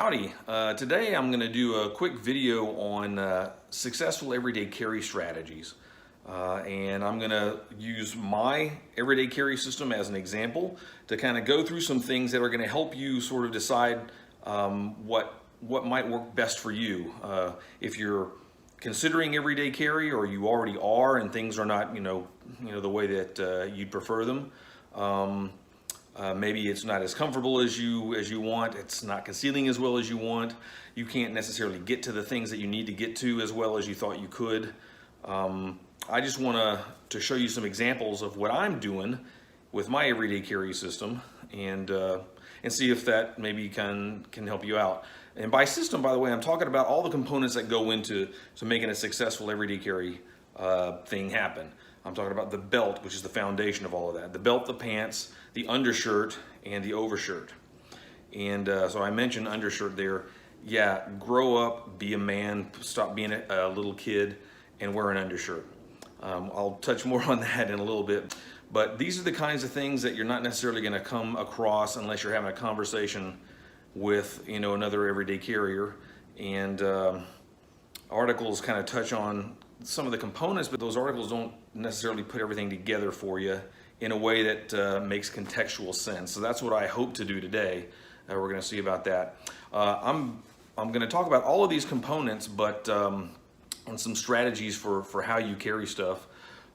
Howdy. Today I'm going to do a quick video on successful everyday carry strategies. And I'm going to use my everyday carry system as an example to kind of go through some things that are going to help you sort of decide what might work best for you. If you're considering everyday carry, or you already are and things are not the way that you'd prefer them. Maybe it's not as comfortable as you want. It's not concealing as well as you want. You can't necessarily get to the things that you need to get to as well as you thought you could. I just want to show you some examples of what I'm doing with my everyday carry system, and see if that maybe can help you out. And by system, by the way, I'm talking about all the components that go into making a successful everyday carry thing happen. I'm talking about the belt, which is the foundation of all of that. The belt, the pants, the undershirt, and the overshirt. And so I mentioned undershirt there. Yeah, grow up, be a man, stop being a little kid, and wear an undershirt. I'll touch more on that in a little bit. But these are the kinds of things that you're not necessarily going to come across unless you're having a conversation with another everyday carrier. And articles kind of touch on some of the components, but those articles don't necessarily put everything together for you in a way that makes contextual sense. So that's what I hope to do today. We're going to see about that. I'm going to talk about all of these components, but and some strategies for how you carry stuff.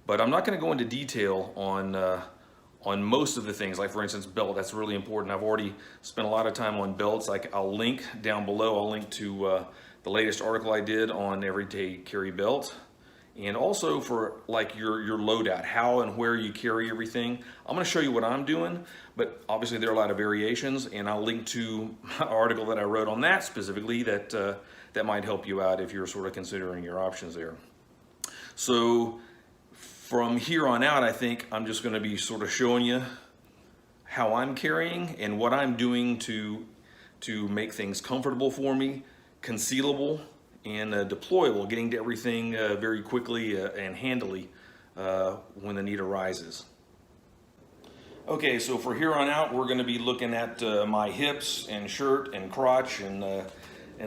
But I'm not going to go into detail on most of the things. Like for instance, belt. That's really important. I've already spent a lot of time on belts. Like I'll link down below. I'll link to the latest article I did on everyday carry belt. And also for like your loadout, how and where you carry everything. I'm going to show you what I'm doing, but obviously there are a lot of variations, and I'll link to my article that I wrote on that specifically that might help you out if you're sort of considering your options there. So from here on out, I think I'm just going to be sort of showing you how I'm carrying and what I'm doing to make things comfortable for me, concealable, and deployable, getting to everything very quickly and handily when the need arises. Okay, so for here on out, we're going to be looking at my hips and shirt and crotch and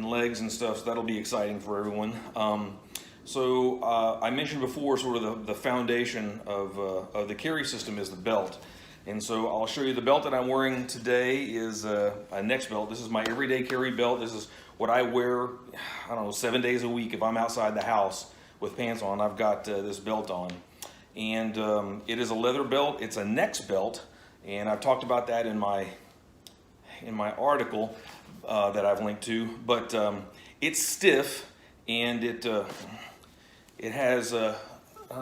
legs and stuff, so that'll be exciting for everyone. So I mentioned before sort of the foundation of the carry system is the belt. And so I'll show you the belt that I'm wearing today is a neck belt. This is my everyday carry belt. This is what I wear, 7 days a week. If I'm outside the house with pants on, I've got this belt on. And it is a leather belt. It's a neck belt. And I've talked about that in my article that I've linked to. But it's stiff, and it has a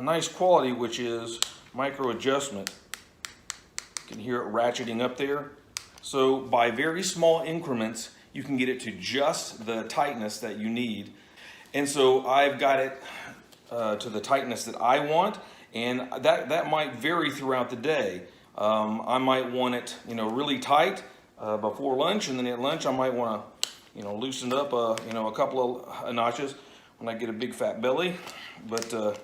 nice quality, which is micro adjustment. You can hear it ratcheting up there. So by very small increments, you can get it to just the tightness that you need. And so I've got it to the tightness that I want, and that might vary throughout the day. I might want it, really tight before lunch, and then at lunch I might want to, loosen up, a couple of notches when I get a big fat belly. But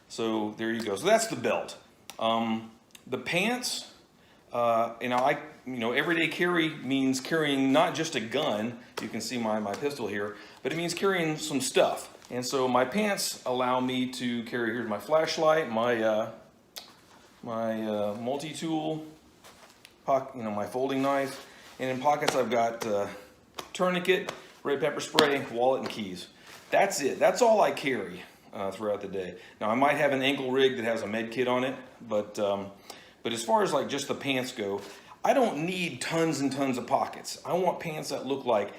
so there you go. So that's the belt. The pants. Everyday carry means carrying not just a gun. You can see my pistol here, but it means carrying some stuff. And so my pants allow me to carry, here's my flashlight, my multi-tool, my folding knife, and in pockets I've got tourniquet, red pepper spray, wallet, and keys. That's it. That's all I carry throughout the day. Now I might have an ankle rig that has a med kit on it, but as far as like just the pants go, I don't need tons and tons of pockets. I want pants that look like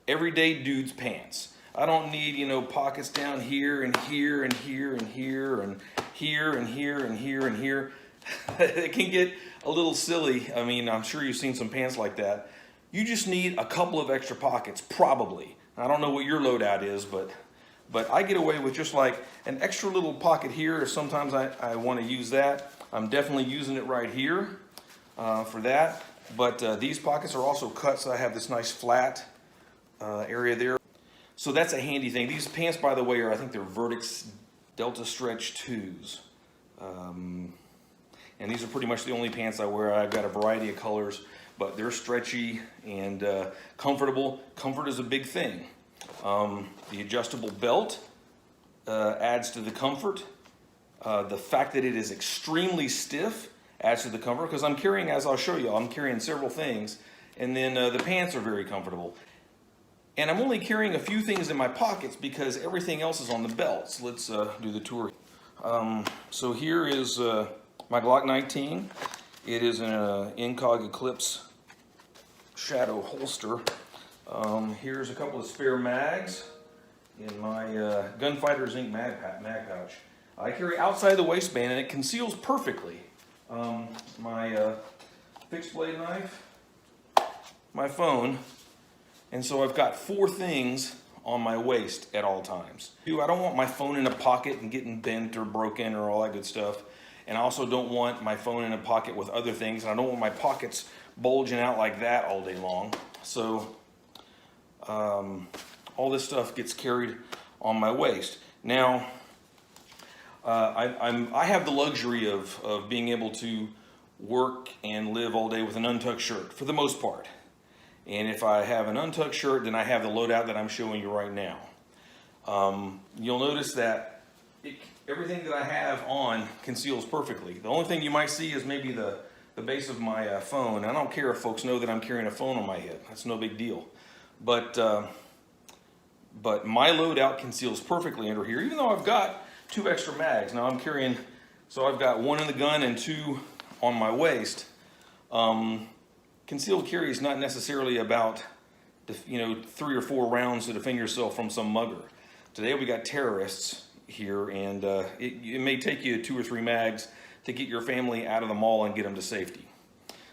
everyday dude's pants. I don't need, pockets down here and here and here and here and here and here and here and here. It can get a little silly. I mean, I'm sure you've seen some pants like that. You just need a couple of extra pockets, probably. I don't know what your loadout is, but I get away with just like an extra little pocket here if sometimes I want to use that. I'm definitely using it right here for that. But these pockets are also cut, so I have this nice flat area there. So that's a handy thing. These pants, by the way, I think they're Vertex Delta Stretch 2s. And these are pretty much the only pants I wear. I've got a variety of colors. but they're stretchy and comfortable. Comfort is a big thing. The adjustable belt adds to the comfort. The fact that it is extremely stiff adds to the comfort, because I'm carrying, as I'll show you, I'm carrying several things, and then the pants are very comfortable. And I'm only carrying a few things in my pockets because everything else is on the belt. So let's do the tour. So here is my Glock 19. It is an Incog Eclipse Shadow holster. Here's a couple of spare mags in my Gunfighter's Inc. mag pouch. I carry outside the waistband and it conceals perfectly my fixed blade knife, my phone, and so I've got 4 things on my waist at all times. I don't want my phone in a pocket and getting bent or broken or all that good stuff. And I also don't want my phone in a pocket with other things. And I don't want my pockets bulging out like that all day long. So all this stuff gets carried on my waist. Now, I have the luxury of being able to work and live all day with an untucked shirt for the most part. And if I have an untucked shirt, then I have the loadout that I'm showing you right now. You'll notice that everything that I have on conceals perfectly. The only thing you might see is maybe the base of my phone. I don't care if folks know that I'm carrying a phone on my head. That's no big deal. But my loadout conceals perfectly under here, even though I've got 2 extra mags. Now I'm carrying, so I've got 1 in the gun and 2 on my waist. Concealed carry is not necessarily about, 3 or 4 rounds to defend yourself from some mugger. Today we got terrorists here, and it may take you 2 or 3 mags to get your family out of the mall and get them to safety.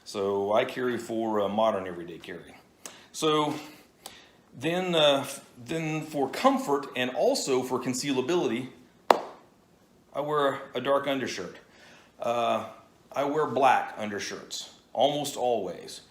So I carry for modern everyday carry. So then for comfort and also for concealability, I wear a dark undershirt. I wear black undershirts almost always.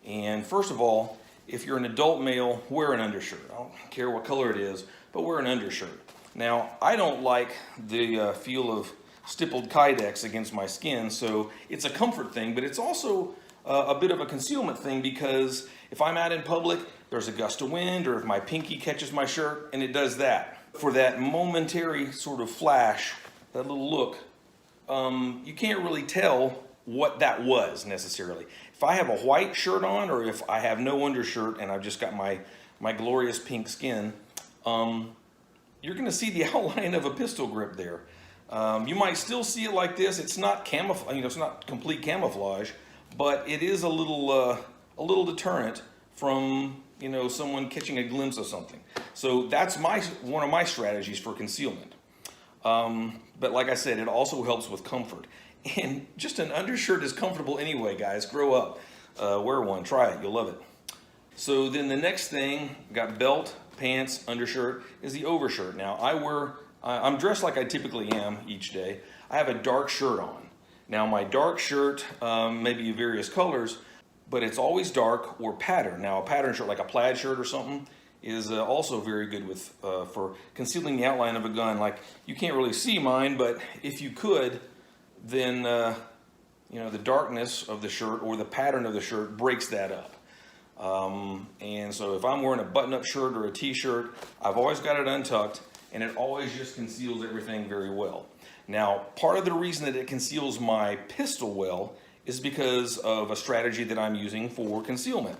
And first of all, if you're an adult male, wear an undershirt. I don't care what color it is, but wear an undershirt. Now, I don't like the feel of stippled kydex against my skin, so it's a comfort thing, but it's also a bit of a concealment thing, because if I'm out in public, there's a gust of wind, or if my pinky catches my shirt, and it does that. For that momentary sort of flash, that little look, you can't really tell what that was necessarily. If I have a white shirt on, or if I have no undershirt and I've just got my glorious pink skin, you're going to see the outline of a pistol grip there. You might still see it like this. It's not camouflage, it's not complete camouflage, but it is a little deterrent from someone catching a glimpse of something. So that's one of my strategies for concealment. But like I said, it also helps with comfort. And just an undershirt is comfortable anyway, guys. Grow up. Wear one. Try it. You'll love it. So then the next thing, got belt, pants, undershirt, is the overshirt. Now I'm dressed like I typically am each day. I have a dark shirt on. Now my dark shirt may be various colors, but it's always dark or patterned. Now a pattern shirt, like a plaid shirt or something, is also very good with for concealing the outline of a gun. Like, you can't really see mine, but if you could, then the darkness of the shirt or the pattern of the shirt breaks that up. And so if I'm wearing a button-up shirt or a t-shirt, I've always got it untucked, and it always just conceals everything very well. Now, part of the reason that it conceals my pistol well is because of a strategy that I'm using for concealment.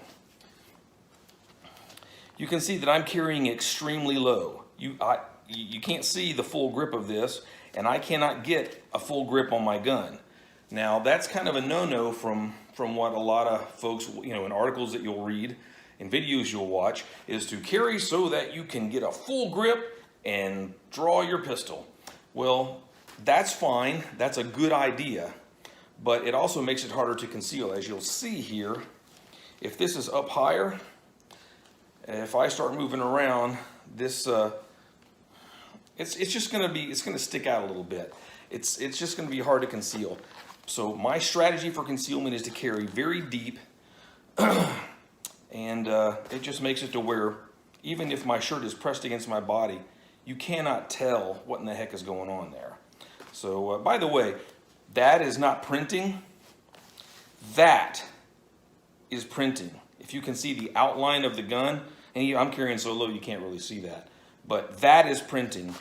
You can see that I'm carrying extremely low. You can't see the full grip of this, and I cannot get a full grip on my gun. Now, that's kind of a no-no from what a lot of folks, in articles that you'll read, in videos you'll watch, is to carry so that you can get a full grip and draw your pistol. Well, that's fine. That's a good idea, but it also makes it harder to conceal. As you'll see here, if this is up higher, if I start moving around, this it's just going to stick out a little bit. It's just going to be hard to conceal. So my strategy for concealment is to carry very deep, and it just makes it to where even if my shirt is pressed against my body, you cannot tell what in the heck is going on there. So by the way, that is not printing. That is printing. If you can see the outline of the gun, and I'm carrying so low you can't really see that, but that is printing,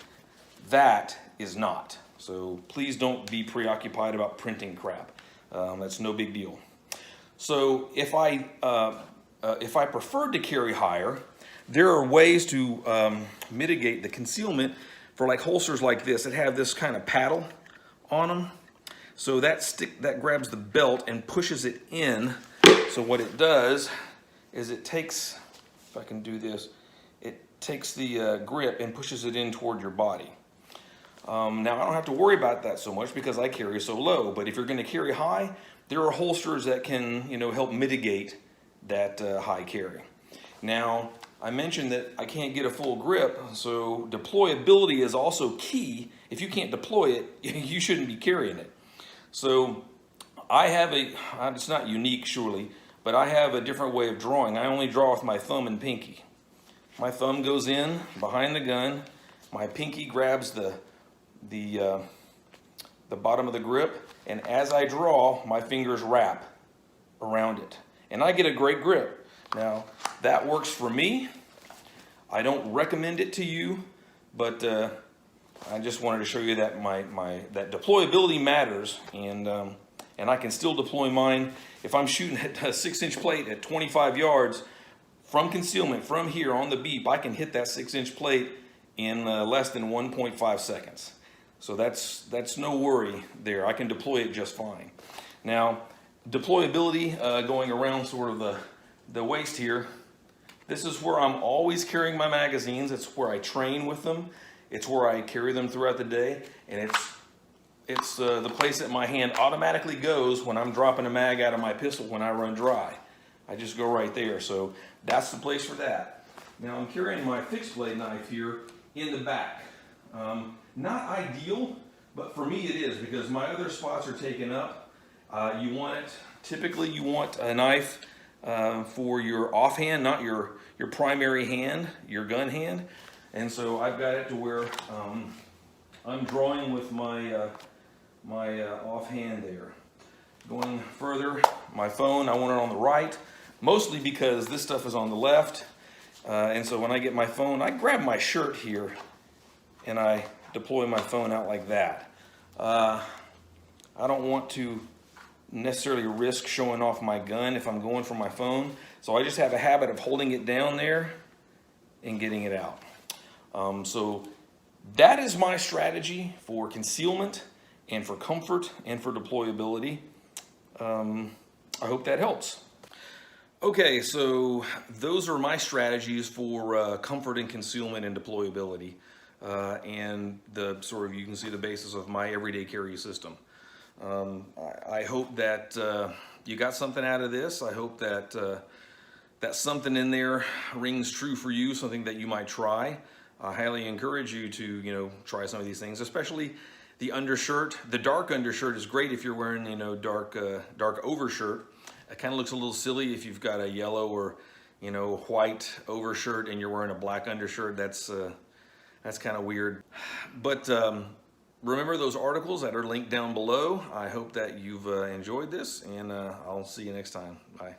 that is not. So please don't be preoccupied about printing crap. That's no big deal. So if I preferred to carry higher, there are ways to mitigate the concealment for like holsters like this that have this kind of paddle on them. So that grabs the belt and pushes it in. So what it does is it takes, if I can do this, it takes the grip and pushes it in toward your body. Now I don't have to worry about that so much because I carry so low, but if you're going to carry high, there are holsters that can, you know, help mitigate that high carry. Now, I mentioned that I can't get a full grip, so deployability is also key. If you can't deploy it, you shouldn't be carrying it. So I have it's not unique surely, but I have a different way of drawing. I only draw with my thumb and pinky. My thumb goes in behind the gun, my pinky grabs the bottom of the grip, and as I draw, my fingers wrap around it. And I get a great grip. Now, that works for me. I don't recommend it to you, but I just wanted to show you that that deployability matters, and I can still deploy mine. If I'm shooting at a 6-inch plate at 25 yards from concealment, from here on the beep, I can hit that 6-inch plate in less than 1.5 seconds. So that's no worry there. I can deploy it just fine. Now, deployability going around sort of the waist here. This is where I'm always carrying my magazines. It's where I train with them. It's where I carry them throughout the day, and it's the place that my hand automatically goes when I'm dropping a mag out of my pistol when I run dry. I just go right there. So that's the place for that. Now I'm carrying my fixed blade knife here in the back. Not ideal, but for me it is because my other spots are taken up. Typically you want a knife for your offhand, not your primary hand, your gun hand. And so I've got it to where I'm drawing with my offhand there. Going further, my phone, I want it on the right, mostly because this stuff is on the left. And so when I get my phone, I grab my shirt here and I deploy my phone out like that. I don't want to necessarily risk showing off my gun if I'm going for my phone. So I just have a habit of holding it down there and getting it out. So that is my strategy for concealment and for comfort and for deployability. I hope that helps. Okay, so those are my strategies for comfort and concealment and deployability. And you can see the basis of my everyday carry system. I hope that you got something out of this. I hope that that something in there rings true for you, something that you might try. I highly encourage you to, try some of these things, especially the undershirt. The dark undershirt is great if you're wearing, dark overshirt. It kind of looks a little silly if you've got a yellow or, white overshirt and you're wearing a black undershirt. That's kind of weird. But remember those articles that are linked down below. I hope that you've enjoyed this, and I'll see you next time. Bye.